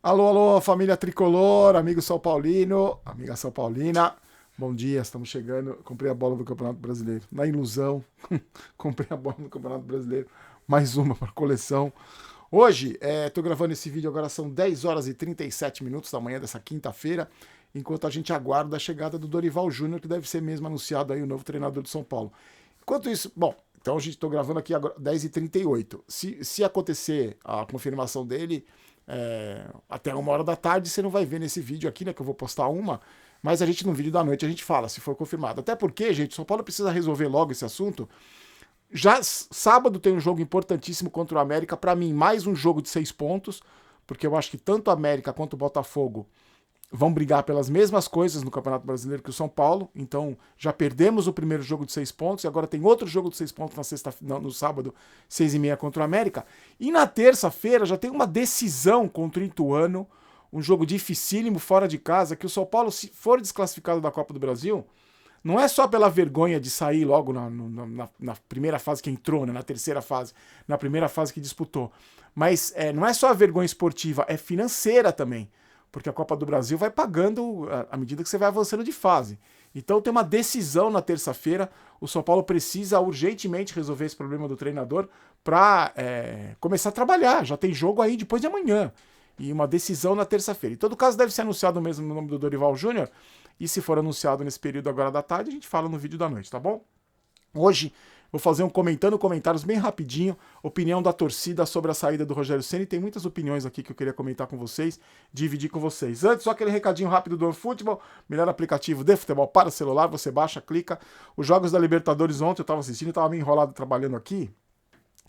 Alô, alô, família tricolor, amigo São Paulino, amiga São Paulina. Bom dia, estamos chegando. Comprei a bola do Campeonato Brasileiro. Na ilusão, comprei a bola do Campeonato Brasileiro. Mais uma para coleção. Hoje, estou gravando esse vídeo agora, são 10 horas e 37 minutos da manhã dessa quinta-feira, enquanto a gente aguarda a chegada do Dorival Júnior, que deve ser mesmo anunciado aí o novo treinador de São Paulo. Enquanto isso, bom, então a gente estou gravando aqui agora 10h38. Se acontecer a confirmação dele, até 1 hora da tarde, você não vai ver nesse vídeo aqui, né? Que eu vou postar uma. Mas a gente, no vídeo da noite, a gente fala, se for confirmado. Até porque, gente, São Paulo precisa resolver logo esse assunto. Já sábado tem um jogo importantíssimo contra o América. Para mim, mais um jogo de 6 pontos. Porque eu acho que tanto a América quanto o Botafogo vão brigar pelas mesmas coisas no Campeonato Brasileiro que o São Paulo. Então, já perdemos o primeiro jogo de 6 pontos e agora tem outro jogo de 6 pontos no sábado, 6h30 contra o América. E na terça-feira já tem uma decisão contra o Ituano, um jogo dificílimo fora de casa, que o São Paulo, se for desclassificado da Copa do Brasil, não é só pela vergonha de sair logo na primeira fase que entrou, né, na terceira fase, na primeira fase que disputou. Mas não é só a vergonha esportiva, é financeira também. Porque a Copa do Brasil vai pagando à medida que você vai avançando de fase. Então tem uma decisão na terça-feira. O São Paulo precisa urgentemente resolver esse problema do treinador para começar a trabalhar. Já tem jogo aí depois de amanhã. E uma decisão na terça-feira. Em todo caso, deve ser anunciado mesmo o nome do Dorival Júnior. E se for anunciado nesse período agora da tarde, a gente fala no vídeo da noite, tá bom? Hoje vou fazer um comentários bem rapidinho, opinião da torcida sobre a saída do Rogério Ceni. Tem muitas opiniões aqui que eu queria comentar com vocês, dividir com vocês. Antes, só aquele recadinho rápido do OneFootball, melhor aplicativo de futebol para celular, você baixa, clica. Os jogos da Libertadores ontem eu estava assistindo, estava meio enrolado trabalhando aqui.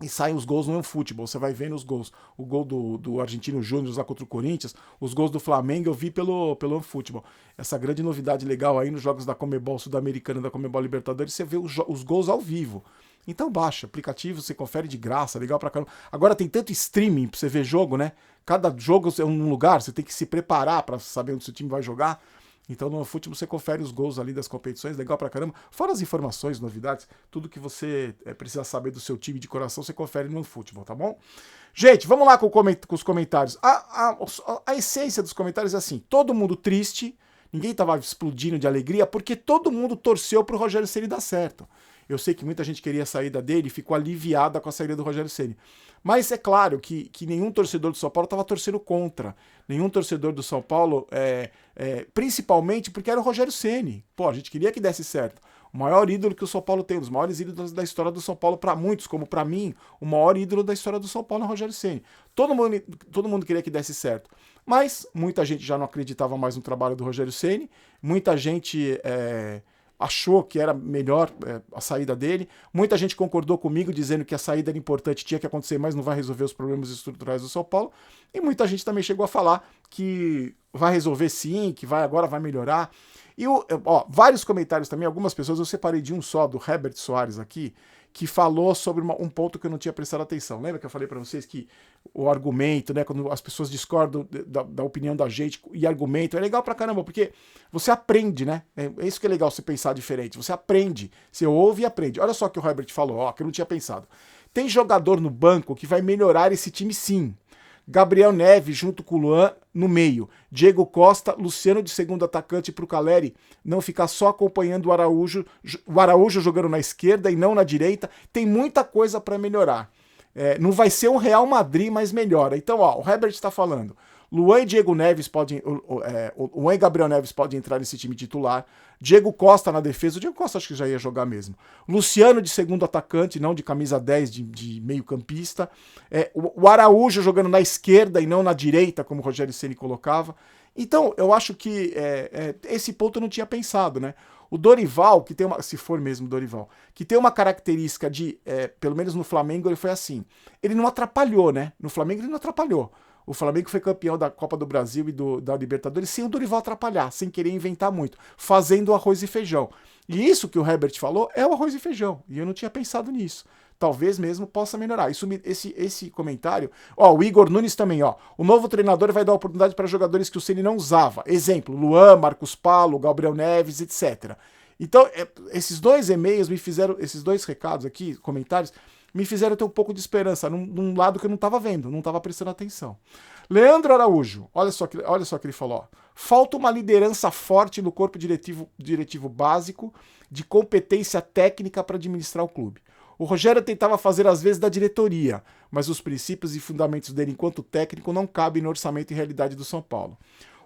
E saem os gols no OneFootball, você vai vendo os gols. O gol do Argentino Júnior lá contra o Corinthians, os gols do Flamengo eu vi pelo OneFootball. Essa grande novidade legal aí nos jogos da Conmebol Sul-Americana e da Conmebol Libertadores, você vê os gols ao vivo. Então baixa, aplicativo, você confere de graça, legal pra caramba. Agora tem tanto streaming pra você ver jogo, né? Cada jogo é um lugar, você tem que se preparar pra saber onde seu time vai jogar. Então no futebol você confere os gols ali das competições, legal pra caramba. Fora as informações, novidades, tudo que você precisa saber do seu time de coração, você confere no futebol, tá bom? Gente, vamos lá com os comentários. A essência dos comentários é assim, todo mundo triste, ninguém tava explodindo de alegria, porque todo mundo torceu pro Rogério Ceni dar certo. Eu sei que muita gente queria a saída dele e ficou aliviada com a saída do Rogério Ceni. Mas é claro que nenhum torcedor do São Paulo estava torcendo contra. Nenhum torcedor do São Paulo, principalmente porque era o Rogério Ceni. Pô, a gente queria que desse certo. O maior ídolo que o São Paulo tem, um dos maiores ídolos da história do São Paulo para muitos, como para mim, o maior ídolo da história do São Paulo é o Rogério Ceni. Todo mundo queria que desse certo. Mas muita gente já não acreditava mais no trabalho do Rogério Ceni. Muita gente achou que era melhor a saída dele. Muita gente concordou comigo, dizendo que a saída era importante, tinha que acontecer, mas não vai resolver os problemas estruturais do São Paulo. E muita gente também chegou a falar que vai resolver sim, que agora vai melhorar. E vários comentários também, algumas pessoas, eu separei de um só, do Herbert Soares aqui, que falou sobre um ponto que eu não tinha prestado atenção. Lembra que eu falei para vocês que o argumento, né, quando as pessoas discordam da opinião da gente e argumentam, é legal pra caramba, porque você aprende, né? É isso que é legal, você pensar diferente. Você aprende, você ouve e aprende. Olha só o que o Herbert falou, que eu não tinha pensado. Tem jogador no banco que vai melhorar esse time sim. Gabriel Neves junto com o Luan no meio. Diego Costa, Luciano de segundo atacante para o Caleri não ficar só acompanhando o Araújo jogando na esquerda e não na direita. Tem muita coisa para melhorar. Não vai ser um Real Madrid, mas melhora. Então, o Herbert está falando. Luan e Diego Neves podem. Luan e Gabriel Neves podem entrar nesse time titular. Diego Costa na defesa. O Diego Costa acho que já ia jogar mesmo. Luciano de segundo atacante, não de camisa 10, de meio-campista. O Araújo jogando na esquerda e não na direita, como o Rogério Ceni colocava. Então, eu acho que esse ponto eu não tinha pensado, né? O Dorival, que tem se for mesmo Dorival, que tem uma característica de, pelo menos no Flamengo ele foi assim, ele não atrapalhou, né? No Flamengo ele não atrapalhou. O Flamengo foi campeão da Copa do Brasil e da Libertadores sem o Dorival atrapalhar, sem querer inventar muito, fazendo arroz e feijão. E isso que o Herbert falou é o arroz e feijão, e eu não tinha pensado nisso. Talvez mesmo possa melhorar. Esse comentário... o Igor Nunes também, o novo treinador vai dar oportunidade para jogadores que o Ceni não usava. Exemplo, Luan, Marcos Paulo, Gabriel Neves, etc. Então, esses dois e-mails me fizeram... Esses dois recados aqui, comentários, me fizeram ter um pouco de esperança num lado que eu não estava vendo, não estava prestando atenção. Leandro Araújo, olha só o que ele falou. Ó. Falta uma liderança forte no corpo diretivo básico de competência técnica para administrar o clube. O Rogério tentava fazer às vezes da diretoria, mas os princípios e fundamentos dele enquanto técnico não cabem no orçamento e realidade do São Paulo.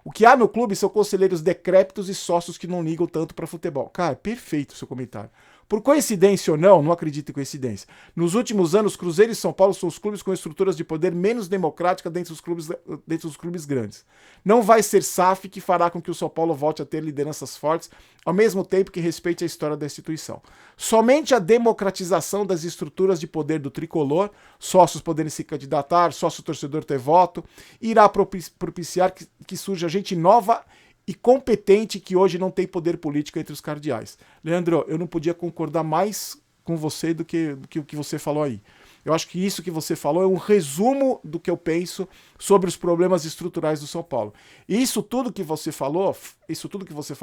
O que há no clube são conselheiros decrépitos e sócios que não ligam tanto para futebol. Cara, perfeito o seu comentário. Por coincidência ou não acredito em coincidência. Nos últimos anos, Cruzeiro e São Paulo são os clubes com estruturas de poder menos democráticas dentro dos clubes grandes. Não vai ser SAF que fará com que o São Paulo volte a ter lideranças fortes, ao mesmo tempo que respeite a história da instituição. Somente a democratização das estruturas de poder do tricolor, sócios poderem se candidatar, sócio-torcedor ter voto, irá propiciar que surja gente nova e competente que hoje não tem poder político entre os cardeais. Leandro, eu não podia concordar mais com você do que o que você falou aí. Eu acho que isso que você falou é um resumo do que eu penso sobre os problemas estruturais do São Paulo. E isso tudo que você falou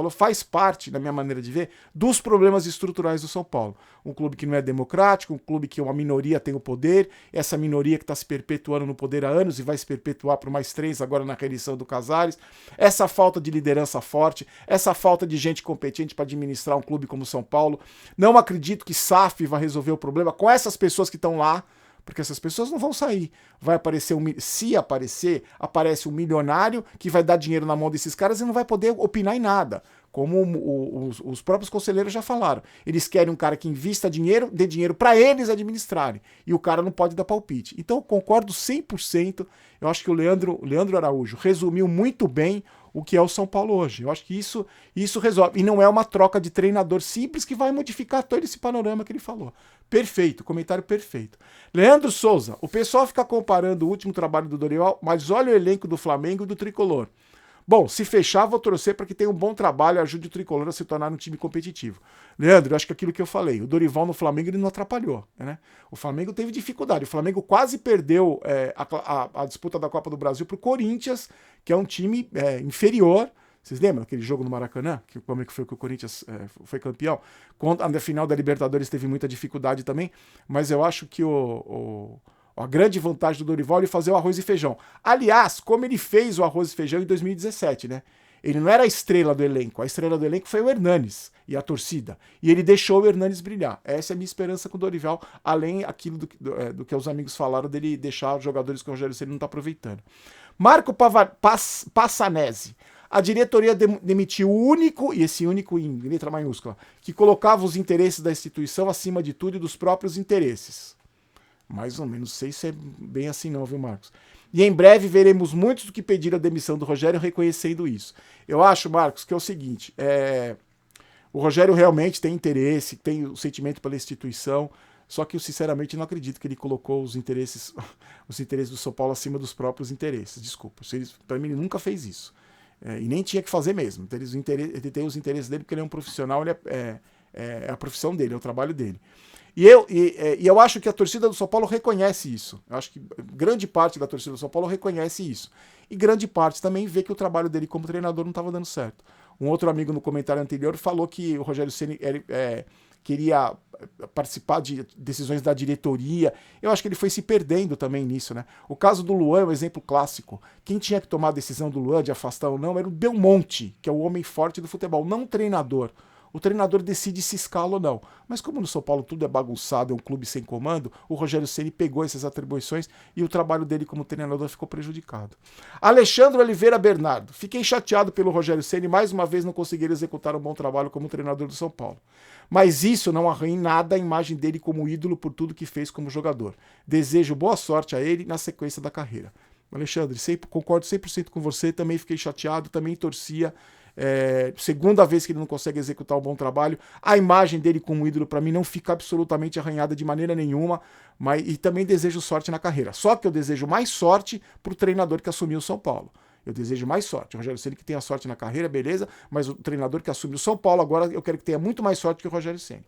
faz parte, na minha maneira de ver, dos problemas estruturais do São Paulo. Um clube que não é democrático, um clube que uma minoria tem o poder, essa minoria que está se perpetuando no poder há anos e vai se perpetuar por mais 3 agora na reeleição do Casares, essa falta de liderança forte, essa falta de gente competente para administrar um clube como o São Paulo. Não acredito que SAF vai resolver o problema com essas pessoas que estão lá, porque essas pessoas não vão sair. Vai aparecer se aparece um milionário que vai dar dinheiro na mão desses caras e não vai poder opinar em nada. Como os próprios conselheiros já falaram. Eles querem um cara que invista dinheiro, dê dinheiro para eles administrarem. E o cara não pode dar palpite. Então eu concordo 100%. Eu acho que o Leandro Araújo resumiu muito bem o que é o São Paulo hoje. Eu acho que isso resolve. E não é uma troca de treinador simples que vai modificar todo esse panorama que ele falou. Perfeito, comentário perfeito. Leandro Souza, o pessoal fica comparando o último trabalho do Dorival, mas olha o elenco do Flamengo e do Tricolor. Bom, se fechar, vou torcer para que tenha um bom trabalho e ajude o Tricolor a se tornar um time competitivo. Leandro, eu acho que aquilo que eu falei, o Dorival no Flamengo ele não atrapalhou, né? O Flamengo teve dificuldade, o Flamengo quase perdeu a disputa da Copa do Brasil para o Corinthians, que é um time inferior. Vocês lembram aquele jogo no Maracanã? Como é que foi que o Corinthians foi campeão? Na final da Libertadores teve muita dificuldade também, mas eu acho que a grande vantagem do Dorival é fazer o arroz e feijão. Aliás, como ele fez o arroz e feijão em 2017, né? Ele não era a estrela do elenco. A estrela do elenco foi o Hernanes e a torcida. E ele deixou o Hernanes brilhar. Essa é a minha esperança com o Dorival, além aquilo do que os amigos falaram dele deixar jogadores que o Rogério Ceni não está aproveitando. Marco Passanese. A diretoria demitiu o único, e esse único em letra maiúscula, que colocava os interesses da instituição acima de tudo e dos próprios interesses. Mais ou menos, não sei se é bem assim não, viu, Marcos? E em breve veremos muitos do que pediram a demissão do Rogério reconhecendo isso. Eu acho, Marcos, que é o seguinte, o Rogério realmente tem interesse, tem o sentimento pela instituição, só que eu sinceramente não acredito que ele colocou os interesses do São Paulo acima dos próprios interesses. Desculpa, para mim ele nunca fez isso. E nem tinha que fazer mesmo. Ele tem os interesses dele porque ele é um profissional, é a profissão dele, é o trabalho dele. E eu acho que a torcida do São Paulo reconhece isso. Eu acho que grande parte da torcida do São Paulo reconhece isso. E grande parte também vê que o trabalho dele como treinador não estava dando certo. Um outro amigo no comentário anterior falou que o Rogério Ceni queria participar de decisões da diretoria. Eu acho que ele foi se perdendo também nisso, né? O caso do Luan é um exemplo clássico. Quem tinha que tomar a decisão do Luan de afastar ou não era o Belmonte, que é o homem forte do futebol, não o treinador. O treinador decide se escala ou não. Mas como no São Paulo tudo é bagunçado, é um clube sem comando, o Rogério Ceni pegou essas atribuições e o trabalho dele como treinador ficou prejudicado. Alexandre Oliveira Bernardo. Fiquei chateado pelo Rogério Ceni mais uma vez não conseguir executar um bom trabalho como treinador do São Paulo. Mas isso não arranha em nada a imagem dele como ídolo por tudo que fez como jogador. Desejo boa sorte a ele na sequência da carreira. Alexandre, concordo 100% com você, também fiquei chateado, também torcia. Segunda vez que ele não consegue executar um bom trabalho. A imagem dele como ídolo para mim não fica absolutamente arranhada de maneira nenhuma, e também desejo sorte na carreira. Só que eu desejo mais sorte para o treinador que assumiu o São Paulo. Eu desejo mais sorte. O Rogério Ceni que tenha sorte na carreira, beleza, mas o treinador que assumiu o São Paulo agora eu quero que tenha muito mais sorte que o Rogério Ceni.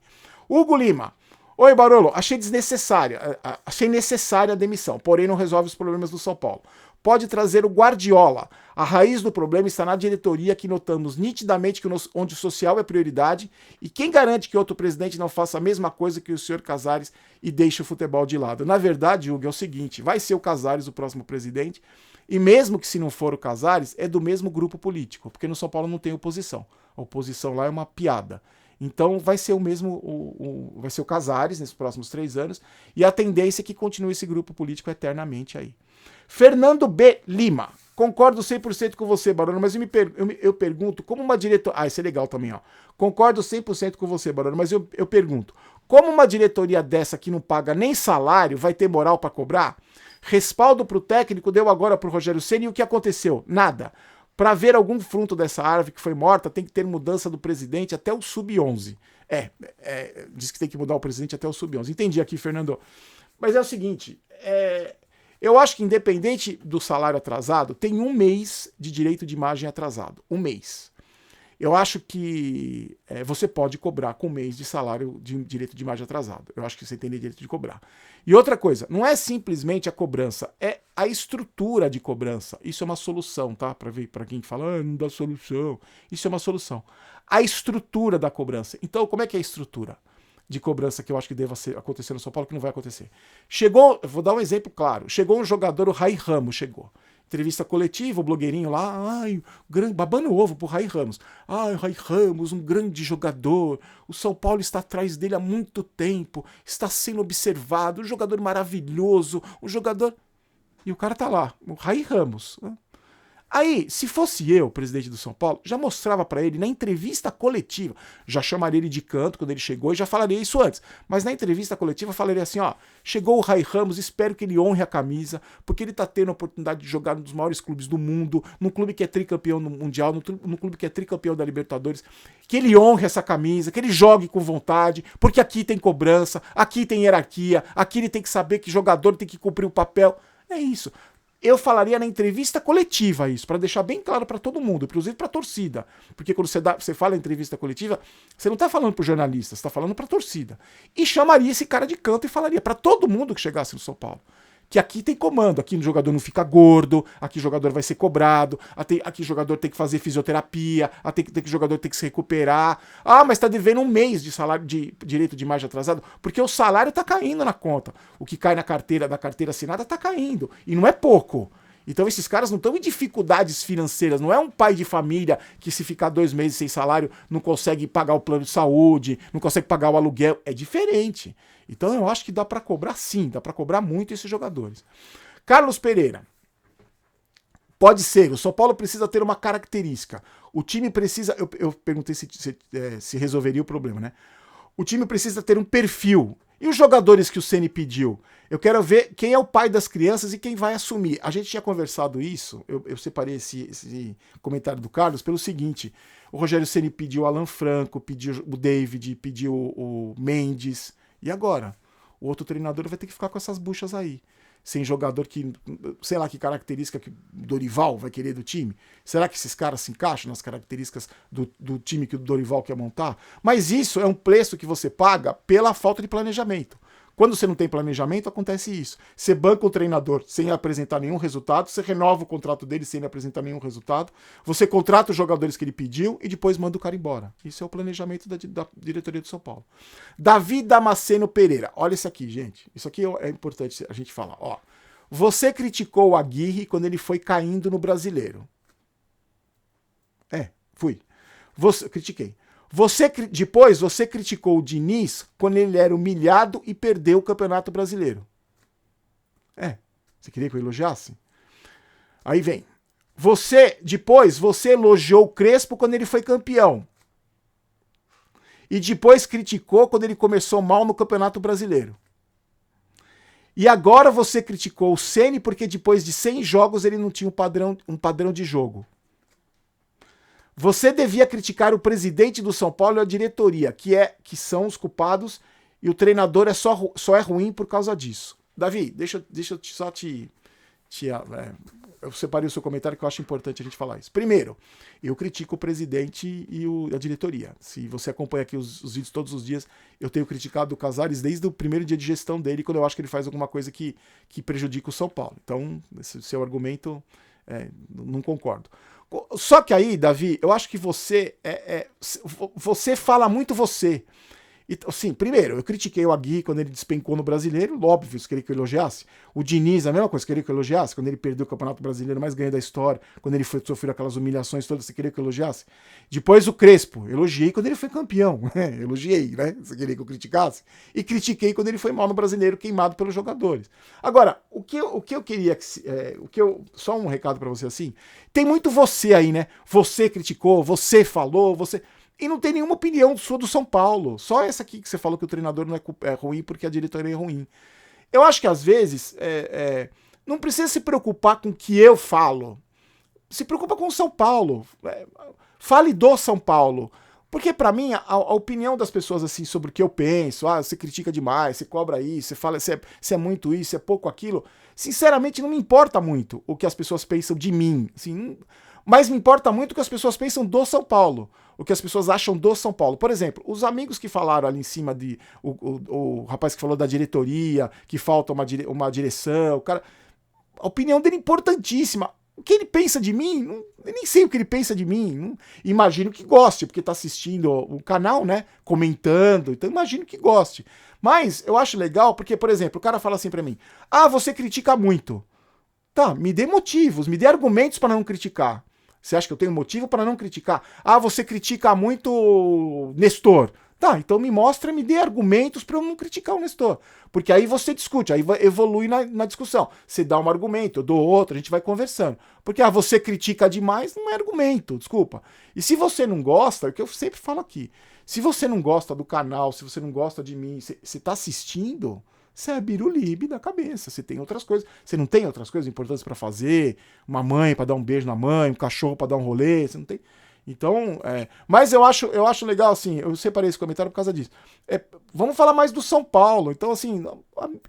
Hugo Lima. Oi, Barolo, achei desnecessária, achei necessária a demissão, porém não resolve os problemas do São Paulo. Pode trazer o Guardiola. A raiz do problema está na diretoria, que notamos nitidamente que onde o social é prioridade, e quem garante que outro presidente não faça a mesma coisa que o senhor Casares e deixe o futebol de lado? Na verdade, Hugo, é o seguinte, vai ser o Casares o próximo presidente, e mesmo que se não for o Casares, é do mesmo grupo político, porque no São Paulo não tem oposição. A oposição lá é uma piada. Então vai ser o mesmo, vai ser o Casares nesses próximos 3 anos, e a tendência é que continue esse grupo político eternamente aí. Fernando B. Lima. Concordo 100% com você, Barone, mas eu pergunto, como uma diretoria... Ah, isso é legal também, ó. Concordo 100% com você, Barone, mas eu pergunto, como uma diretoria dessa que não paga nem salário vai ter moral para cobrar? Respaldo para o técnico deu agora para o Rogério Ceni e o que aconteceu? Nada. Para ver algum fruto dessa árvore que foi morta, tem que ter mudança do presidente até o sub-11. Diz que tem que mudar o presidente até o sub-11. Entendi aqui, Fernando. Mas é o seguinte, eu acho que independente do salário atrasado, tem 1 mês de direito de imagem atrasado. 1 mês. Eu acho que você pode cobrar com 1 mês de salário de direito de imagem atrasado. Eu acho que você tem direito de cobrar. E outra coisa, não é simplesmente a cobrança, é a estrutura de cobrança. Isso é uma solução, tá? Para quem fala, não dá solução. Isso é uma solução. A estrutura da cobrança. Então, como é que é a estrutura de cobrança que eu acho que deva acontecer no São Paulo, que não vai acontecer? Chegou, vou dar um exemplo claro, chegou um jogador, o Rai Ramos chegou. Entrevista coletiva, o blogueirinho lá, babando o ovo pro Rai Ramos. Ai, Rai Ramos, um grande jogador, o São Paulo está atrás dele há muito tempo, está sendo observado, um jogador maravilhoso, um jogador... E o cara tá lá, o Rai Ramos. Aí, se fosse eu, presidente do São Paulo, já mostrava para ele na entrevista coletiva, já chamaria ele de canto quando ele chegou e já falaria isso antes, mas na entrevista coletiva falaria assim, ó, chegou o Rai Ramos, espero que ele honre a camisa, porque ele tá tendo a oportunidade de jogar num dos maiores clubes do mundo, num clube que é tricampeão no Mundial, num clube que é tricampeão da Libertadores, que ele honre essa camisa, que ele jogue com vontade, porque aqui tem cobrança, aqui tem hierarquia, aqui ele tem que saber que jogador tem que cumprir o papel, é isso. Eu falaria na entrevista coletiva isso, para deixar bem claro para todo mundo, inclusive para a torcida. Porque quando você fala em entrevista coletiva, você não está falando para o jornalista, você está falando para a torcida. E chamaria esse cara de canto e falaria para todo mundo que chegasse no São Paulo que aqui tem comando, aqui o jogador não fica gordo, aqui o jogador vai ser cobrado, aqui o jogador tem que fazer fisioterapia, aqui o jogador tem que se recuperar. Ah, mas tá devendo 1 mês de salário de direito de imagem atrasado, porque o salário tá caindo na conta. O que cai na carteira assinada tá caindo, e não é pouco. Então esses caras não estão em dificuldades financeiras, não é um pai de família que se ficar 2 meses sem salário não consegue pagar o plano de saúde, não consegue pagar o aluguel, é diferente. Então eu acho que dá para cobrar sim, dá para cobrar muito esses jogadores. Carlos Pereira, pode ser, o São Paulo precisa ter uma característica, o time precisa, eu perguntei se resolveria o problema, né? O time precisa ter um perfil. E os jogadores que o Ceni pediu? Eu quero ver quem é o pai das crianças e quem vai assumir. A gente tinha conversado isso, eu separei esse comentário do Carlos pelo seguinte, o Rogério Ceni pediu o Alan Franco, pediu o David, pediu o Mendes, e agora? O outro treinador vai ter que ficar com essas buchas aí. Sem jogador que, sei lá que característica que o Dorival vai querer do time. Será que esses caras se encaixam nas características do time que o Dorival quer montar? Mas isso é um preço que você paga pela falta de planejamento. Quando você não tem planejamento, acontece isso. Você banca o treinador sem apresentar nenhum resultado, você renova o contrato dele sem apresentar nenhum resultado, você contrata os jogadores que ele pediu e depois manda o cara embora. Isso é o planejamento da diretoria do São Paulo. Davi Damasceno Pereira. Olha isso aqui, gente. Isso aqui é importante a gente falar. Ó, você criticou o Aguirre quando ele foi caindo no Brasileiro. Fui. Critiquei. Depois você criticou o Diniz quando ele era humilhado e perdeu o Campeonato Brasileiro. Você queria que eu elogiasse? Aí vem. Depois você elogiou o Crespo quando ele foi campeão. E depois criticou quando ele começou mal no Campeonato Brasileiro. E agora você criticou o Ceni porque depois de 100 jogos ele não tinha um padrão de jogo. Você devia criticar o presidente do São Paulo e a diretoria, que são os culpados, e o treinador só é ruim por causa disso. Davi, deixa eu só te eu separei o seu comentário que eu acho importante a gente falar isso. Primeiro, eu critico o presidente e a diretoria. Se você acompanha aqui os vídeos todos os dias, eu tenho criticado o Casares desde o primeiro dia de gestão dele, quando eu acho que ele faz alguma coisa que prejudica o São Paulo. Então, esse seu argumento, não concordo. Só que aí, Davi, eu acho que você fala muito você. Então, sim, primeiro, eu critiquei o Agui quando ele despencou no Brasileiro, óbvio, queria que eu elogiasse. O Diniz, a mesma coisa, queria que eu elogiasse, quando ele perdeu o Campeonato Brasileiro mais ganho da história, quando ele sofreu aquelas humilhações todas, você queria que eu elogiasse. Depois o Crespo, elogiei quando ele foi campeão, elogiei, né? Você queria que eu criticasse? E critiquei quando ele foi mal no Brasileiro, queimado pelos jogadores. Agora, o que eu queria, só um recado pra você assim, tem muito você aí, né? Você criticou, você falou, você... E não tem nenhuma opinião sua do São Paulo. Só essa aqui que você falou que o treinador não é ruim porque a diretoria é ruim. Eu acho que às vezes não precisa se preocupar com o que eu falo. Se preocupa com o São Paulo. Fale do São Paulo. Porque pra mim, a opinião das pessoas assim sobre o que eu penso, você critica demais, você cobra isso, você fala se é muito isso, se é pouco aquilo, sinceramente não me importa muito o que as pessoas pensam de mim. Assim, mas me importa muito o que as pessoas pensam do São Paulo, o que as pessoas acham do São Paulo. Por exemplo, os amigos que falaram ali em cima o rapaz que falou da diretoria, que falta uma direção, o cara, a opinião dele é importantíssima. O que ele pensa de mim, eu nem sei o que ele pensa de mim. Imagino que goste, porque tá assistindo o canal, né? Comentando, então imagino que goste. Mas eu acho legal porque, por exemplo, o cara fala assim pra mim: você critica muito. Tá, me dê motivos, me dê argumentos para não criticar. Você acha que eu tenho motivo para não criticar? Você critica muito Nestor. Tá, então me mostra, me dê argumentos para eu não criticar o Nestor. Porque aí você discute, aí evolui na discussão. Você dá um argumento, eu dou outro, a gente vai conversando. Porque você critica demais, não é argumento, desculpa. E se você não gosta, é o que eu sempre falo aqui, se você não gosta do canal, se você não gosta de mim, você tá assistindo, você é birulibe da cabeça, você tem outras coisas, você não tem outras coisas importantes para fazer, uma mãe para dar um beijo na mãe, um cachorro para dar um rolê, você não tem... Então, mas eu acho legal, assim, eu separei esse comentário por causa disso. Vamos falar mais do São Paulo. Então, assim,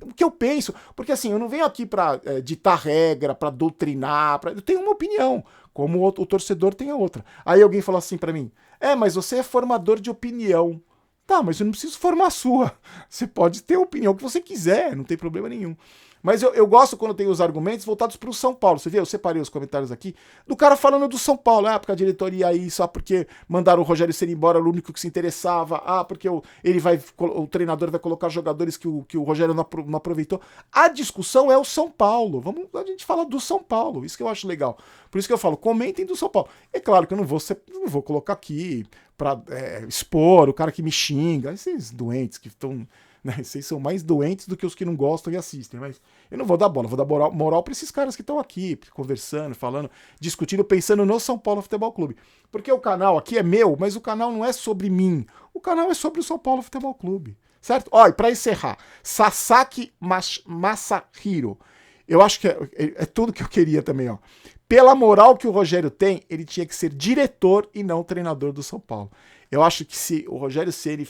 o que eu penso, porque assim, eu não venho aqui para ditar regra, para doutrinar, eu tenho uma opinião, como o torcedor tem a outra. Aí alguém falou assim para mim: mas você é formador de opinião. Tá, mas eu não preciso formar a sua. Você pode ter a opinião que você quiser, não tem problema nenhum. Mas eu gosto quando tem os argumentos voltados para o São Paulo. Você viu? Eu separei os comentários aqui do cara falando do São Paulo. Porque a diretoria aí, só porque mandaram o Rogério Ceni embora, era o único que se interessava. Porque o treinador vai colocar jogadores que o Rogério não aproveitou. A discussão é o São Paulo. A gente fala do São Paulo. Isso que eu acho legal. Por isso que eu falo, comentem do São Paulo. É claro que eu não vou colocar aqui para expor o cara que me xinga. Esses doentes que estão... Vocês são mais doentes do que os que não gostam e assistem, mas eu não vou dar bola, vou dar moral para esses caras que estão aqui, conversando, falando, discutindo, pensando no São Paulo Futebol Clube. Porque o canal aqui é meu, mas o canal não é sobre mim, o canal é sobre o São Paulo Futebol Clube, certo? E para encerrar, Sasaki Masahiro, eu acho que é tudo que eu queria também, ó. Pela moral que o Rogério tem, ele tinha que ser diretor e não treinador do São Paulo. Eu acho que se o Rogério Ceni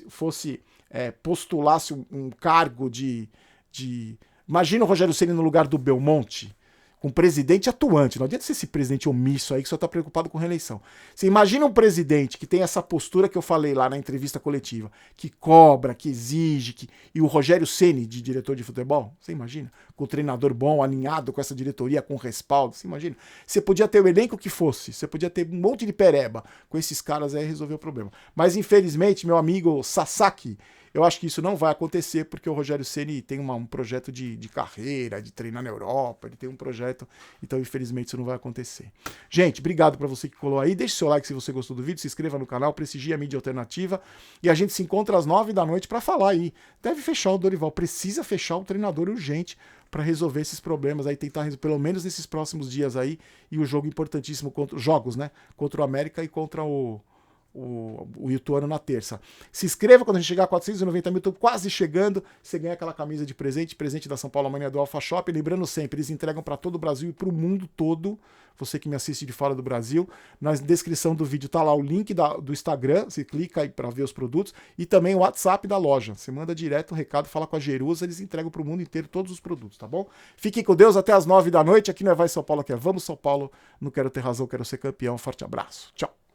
fosse... postulasse um cargo de... Imagina o Rogério Ceni no lugar do Belmonte, com presidente atuante. Não adianta ser esse presidente omisso aí que só está preocupado com reeleição. Você imagina um presidente que tem essa postura que eu falei lá na entrevista coletiva, que cobra, que exige, e o Rogério Ceni de diretor de futebol? Você imagina? Com o treinador bom, alinhado com essa diretoria, com respaldo, você imagina? Você podia ter o elenco que fosse, você podia ter um monte de pereba com esses caras aí resolver o problema. Mas infelizmente, meu amigo Sasaki, eu acho que isso não vai acontecer porque o Rogério Ceni tem um projeto de carreira, de treinar na Europa, ele tem um projeto, então infelizmente isso não vai acontecer. Gente, obrigado para você que colou aí, deixe seu like se você gostou do vídeo, se inscreva no canal, prestigie a mídia alternativa e a gente se encontra às 9 da noite para falar aí. Deve fechar o Dorival, precisa fechar o treinador urgente para resolver esses problemas aí, tentar resolver pelo menos nesses próximos dias aí, e o jogo importantíssimo contra os jogos, né? Contra o América e contra o o Ituano na terça. Se inscreva quando a gente chegar a 490 mil, tô quase chegando. Você ganha aquela camisa de presente da São Paulo Mania do Alpha Shop. Lembrando sempre, eles entregam para todo o Brasil e para o mundo todo. Você que me assiste de fora do Brasil, na descrição do vídeo tá lá o link do Instagram, você clica aí para ver os produtos, e também o WhatsApp da loja. Você manda direto o recado, fala com a Jerusa, eles entregam para o mundo inteiro todos os produtos, tá bom? Fiquem com Deus, até as 9 da noite. Aqui não é Vai São Paulo, aqui é Vamos São Paulo. Não quero ter razão, quero ser campeão. Forte abraço. Tchau.